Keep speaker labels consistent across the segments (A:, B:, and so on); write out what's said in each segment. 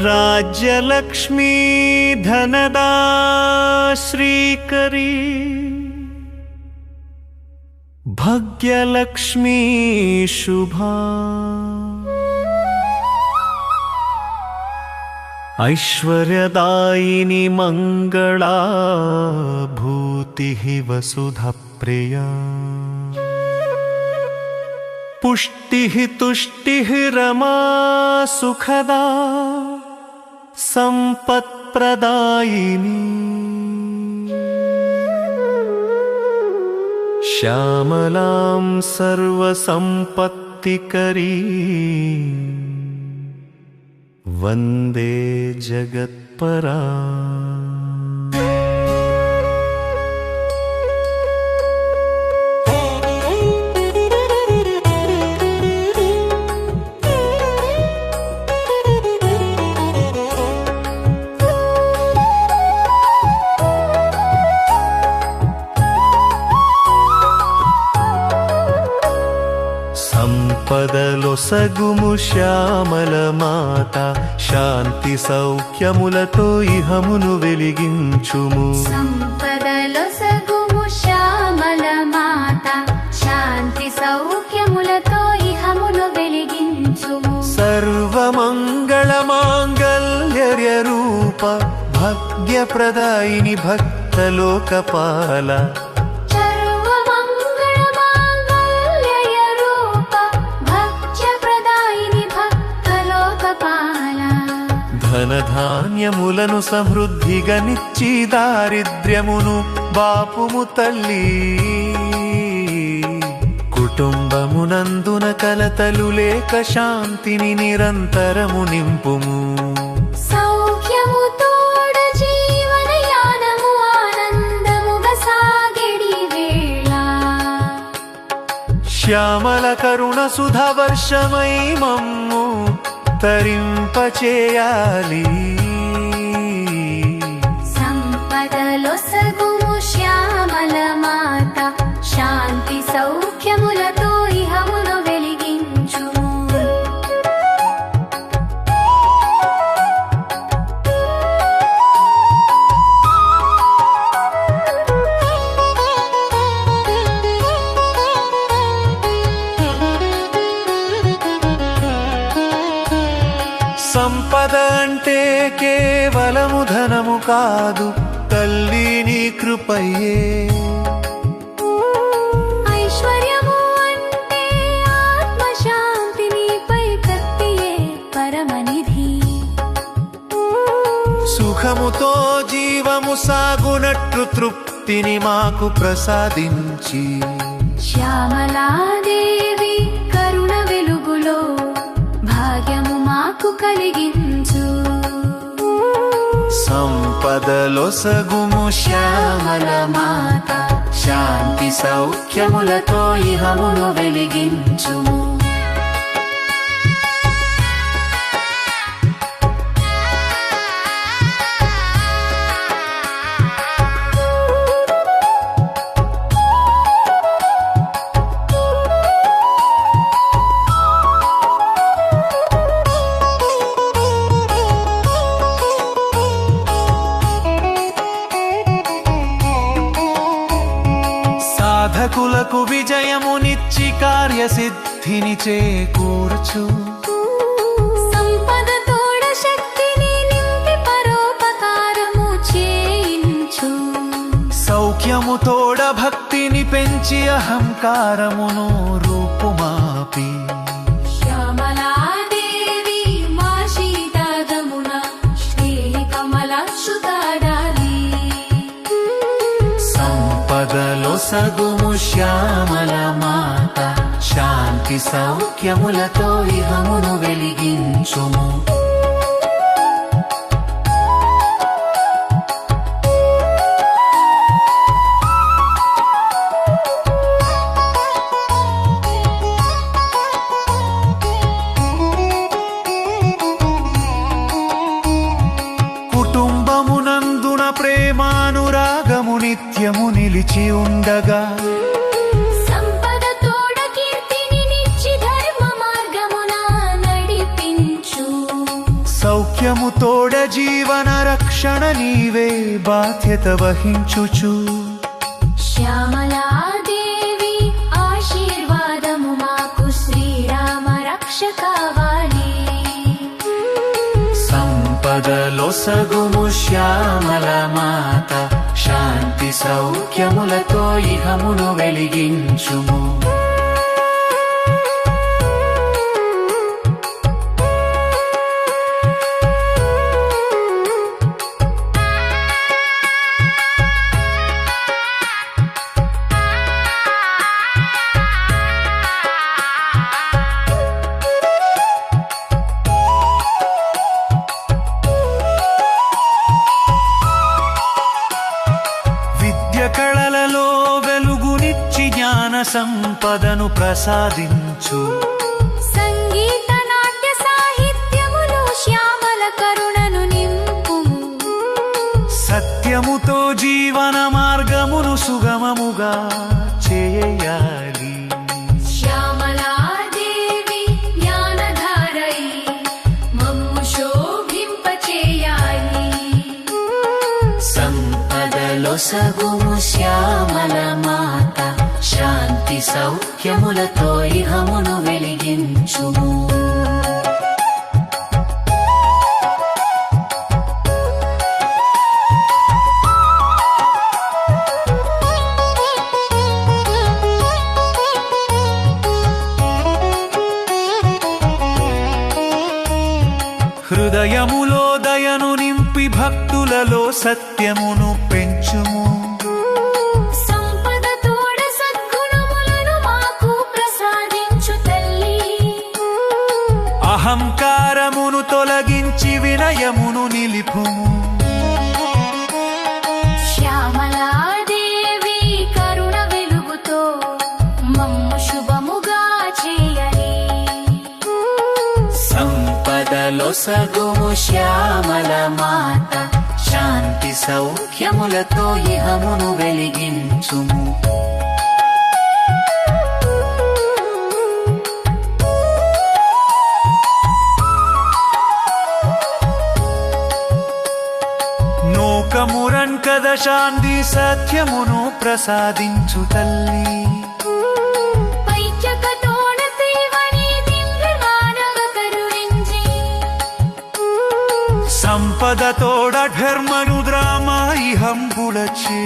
A: राज्यलक्ष्मी धनदा श्रीकरी भाग्यलक्ष्मी शुभा ऐश्वर्यदायिनी मंगला भूतिः वसुधप्रिया पुष्टिः तुष्टिः रमा सुखदा संपत्प्रदायिनी श्यामलां सर्वसंपत्तिकरी वंदे जगत्परा। సంపదలొసగుము శ్యామల మాత శాంతి సౌఖ్యములతో ఇహమును వెలిగించుము
B: సంపదలొసగుము శ్యామల మాత శాంతి సౌఖ్యములతో ఇహమును వెలిగించుము
A: సర్వమంగళ మాంగళ్య రూప భాగ్యప్రదాయిని భక్తలోకపాల ధనధాన్యములను సమృద్ధిగా నిచ్చి దారిద్ర్యమును బాపుము తల్లి కుటుంబమునందున కలతలు లేక శాంతిని నిరంతరము నింపుము
B: సౌఖ్యము తోడ జీవనయానము ఆనందముగా సాగెడి వేళ
A: శ్యామల కరుణ సుధా వర్షమై మమ్ము తరింపచేయాలి
B: సంపదలొసగుము శ్యామల మాత శాంతి సౌఖ్యములతో ఇహమును వెలిగించుము
A: సంపద అంటే కేవలము ధనము కాదు తల్లి నీ కృపయే
B: ఐశ్వర్యము అంటే ఆత్మశాంతి నీపై కత్తియే పరమనిధి
A: సుఖముతో జీవము సాగునట్లు తృప్తిని మాకు ప్రసాదించి
B: శ్యామలాదేవి కరుణ వెలుగులో భాగ్యము మాకు కలిగించు
A: సంపదలొసగుము శ్యామల మాత శాంతి సౌఖ్యములతో ఇహమును వెలిగించుము సాధకులకు విజయమునిచ్చి కార్యసిద్ధిని చేకూర్చు
B: సంపద తోడ శక్తిని నింపి పరోపకారము చేయించు
A: సౌఖ్యము తోడ భక్తిని పెంచి అహంకారమును రూపుమాపి
B: శ్యామలాదేవి మా శీతగమున శ్రీ కమలాక్షుతాడాలి
A: సంపదలొసగుము శ్యామల మాత శాంతి సౌఖ్యములతో ఇహమును వెలిగించుము కుటుంబమునందున ప్రేమానురాగము నిత్యము నిలిచి ఉండగా
B: సంపద తోడ కీర్తిని నిచ్చి ధర్మ మార్గమున నడిపించు
A: సౌఖ్యము తోడ జీవన రక్షణ నీవే బాధ్యత వహించుచు
B: శ్యామలాదేవి ఆశీర్వాదము మాకు శ్రీరామ రక్ష కావాలి
A: సంపదలో సగుము శ్యామల మాత శాంతి సౌఖ్యములతో ఇహమును వెలిగించుము కళలలో వెలుగునిచ్చి జ్ఞాన సంపదను ప్రసాదించు
B: సంగీత నాట్య సాహిత్యములో శ్యామల కరుణను నింపుము
A: సత్యముతో జీవన మార్గమును సుగమముగా చేయాలి
B: శ్యామలాదేవి జ్ఞానధారై మమ్ము శోభింపచేయాలి
A: సంపదలో సగుము శ్యామల మాత శాంతి సౌఖ్యములతో ఇహమును వెలిగించుము హృదయములో దయను నింపి భక్తులలో సత్యమును పెంచుము
B: సంపద తోడ సద్గుణములను మాకు ప్రసాదించు తల్లి
A: అహంకారమును తొలగించి వినయమును నిలిపుము
B: శ్యామలాదేవి కరుణ వెలుగుతో మమ్ము శుభముగా చేయాలి
A: సంపదలో సగుము శ్యామల మాత శాంతి సౌఖ్యములతో ఇహమును వెలిగించుము నోకమురన్ కద శాంతి సత్యమును ప్రసాదించు తల్లి
B: పైచకతోడ సేవని దివ్య మానవ కరుణించి
A: సంపదతోడ ధర్మను ద్రామాయి హంబులచే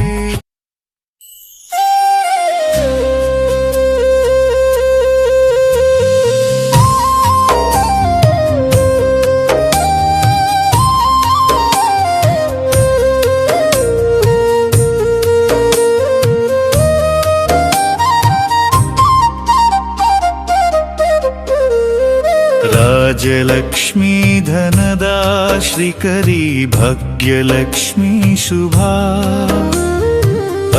A: राजलक्ष्मी धनदा श्रीकरी भाग्यलक्ष्मी शुभा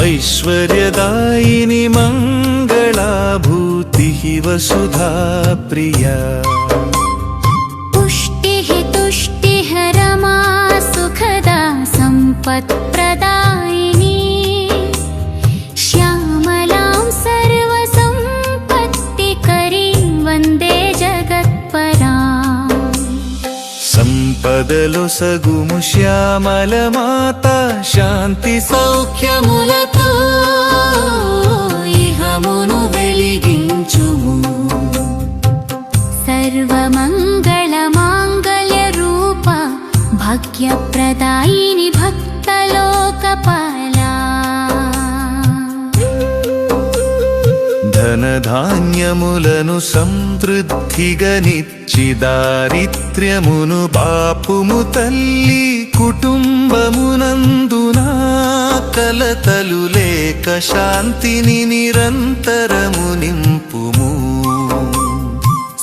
A: ऐश्वर्यदायिनी मङ्गलाभूतिः वसुधा प्रिया
B: पुष्टिः तुष्टिः रमा सुखदा सम्पत्प्रदायिनी श्यामलां सर्वसम्पत्तिकरीं वन्दे
A: సంపదలో సగుము శ్యామల మాత శాంతి సౌఖ్యములతో ఇహమును వెలిగించుము
B: సర్వమంగళ మాంగళ్య రూప భాగ్యప్రదాయిని భక్తలోకపాలా
A: ధనధాన్యములను సమృద్ధిగా నిచ్చి దారిద్ర్యమును బాపుము తల్లి కుటుంబమునందున కలతలు లేక శాంతిని నిరంతరము నింపుము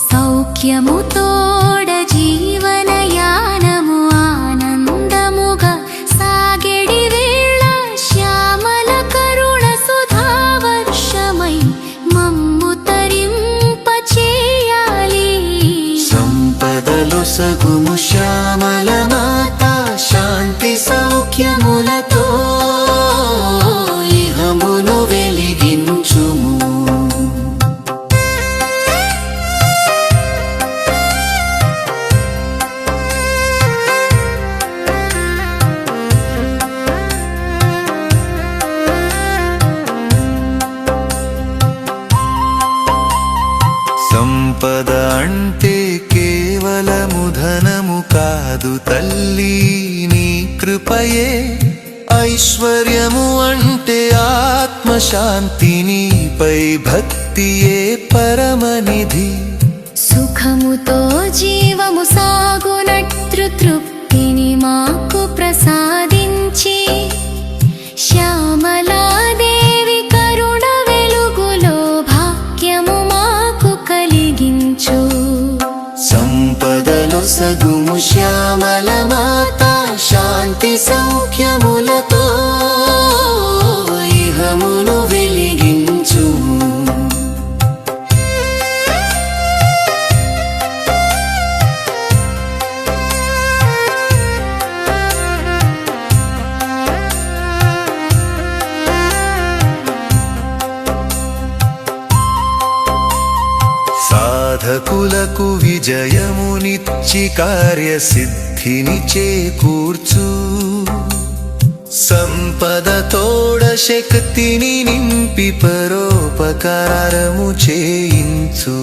B: సౌఖ్యము తోడ జీవనయానము ఆనందముగా సాగెడి వేళ శ్యామల కరుణ సుధావర్షమై మమ్ము తరింపచేయాలి
A: సంపదలో సగుము శ్యామల మాత శాంతి సౌఖ్యములతో ఇహమును వెలిగించుము సంపద అంటే కేవలము ధనము కాదు తల్లి, నీ కృపయే. ఐశ్వర్యము అంటే ఆత్మశాంతి, నీపై భక్తియే పరమనిధి.
B: సుఖముతో జీవము సాగునట్లు తృప్తిని మాకు ప్రసాదించి, శ్యామలాదేవి కరుణ వెలుగులో భాగ్యము మాకు కలిగించు.
A: సంపదలు సగుము శ్యామల మాత, శాంతి సౌఖ్యములతో ఇహమును వెలిగించు. సాధకులకు విజయమునిచ్చి కార్యసిద్ధిని చేకూర్చు. సంపదతోడ శక్తిని నింపి పరోపకారము చేయించు.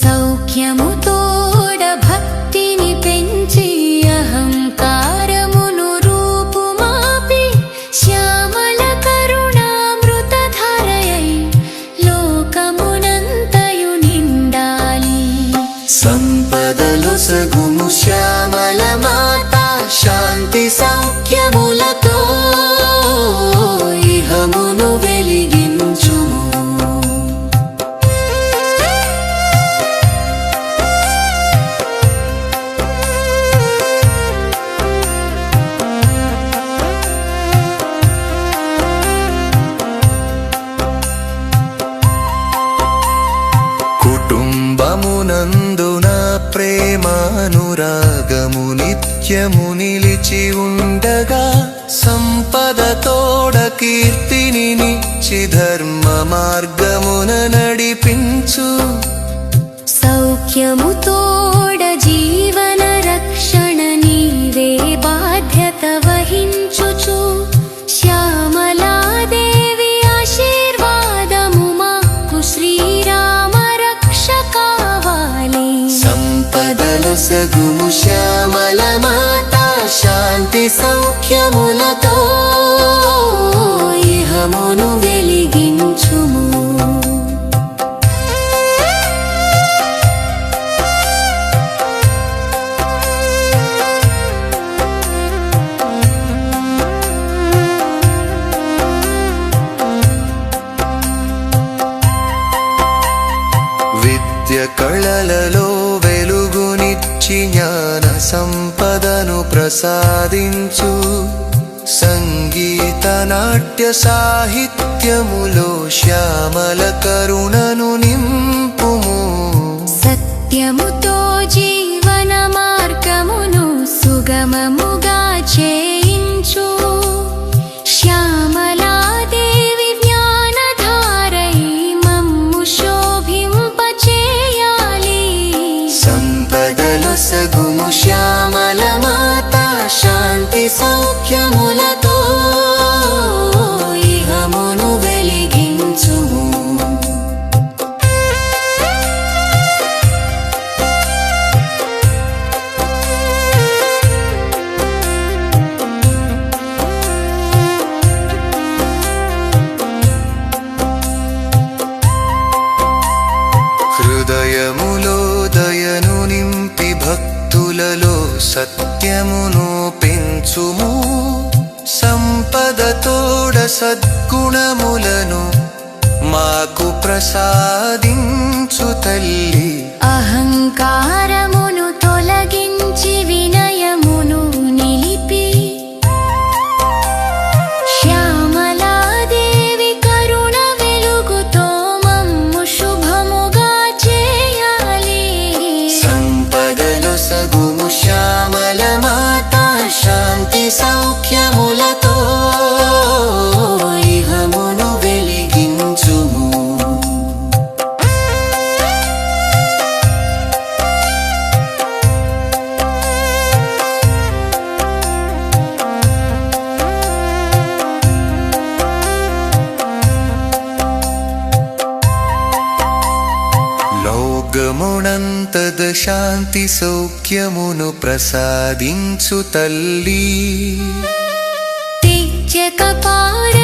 B: సౌఖ్యము తోడ భక్తిని పెంచి అహంకారమును రూపుమాపి, శ్యామల కరుణామృతధారయై లోకమునంతయు నిండాలి.
A: సంపదలు సగుము శ్యామల మాత, శాంతి సౌఖ్యములతో ఇహమును వెలిగించు. కుటుంబమునందున ప్రేమానురాగము నిత్యము నిలిచి ఉండగా, సంపదతోడ కీర్తిని నిచ్చి ధర్మ మార్గమున నడిపించు.
B: సౌఖ్యము తోడ జీవన రక్షణ నీవే బాధ్యత వహించుచు, శ్యామలాదేవి ఆశీర్వాదము మాకు శ్రీరామ రక్ష కావాలి.
A: సంపదలు సగుము శ్యామల మాత, శాంతి సౌఖ్యములతో ఇహమును వెలిగించుము. విద్య కళలలో వెలుగునిచ్చి జ్ఞాన సంపదను ప్రసాదించు. సంగీత నాట్య సాహిత్యములో శ్యామల కరుణను నింపుము.
B: సత్యముతో జీవన మార్గమును సుగమముగా చేయించు, శ్యామలాదేవి జ్ఞానధారై మమ్ము శోభింపచేయాలి.
A: సంపదలు సగుము శ్యామల మాత, శాంతి సౌఖ్యములతో ఇహమును వెలిగించుము. హృదయములో దయను నింపి భక్తులలో సత్యమును పెంచుము. సంపదతోడ సద్గుణములను మాకు ప్రసాదించు తల్లి.
B: అహంకారమును తొలగించి వినయమును నిలిపి, శ్యామలాదేవి కరుణ వెలుగుతో మమ్ము శుభముగా చేయాలి.
A: సంపదలు సగుము శ్యామల మాత, శాంతి సౌఖ్యములతో ఇహమును వెలిగించుము. శాంతి సౌఖ్యమును ప్రసాదించు తల్లి
B: తెచ్చక పార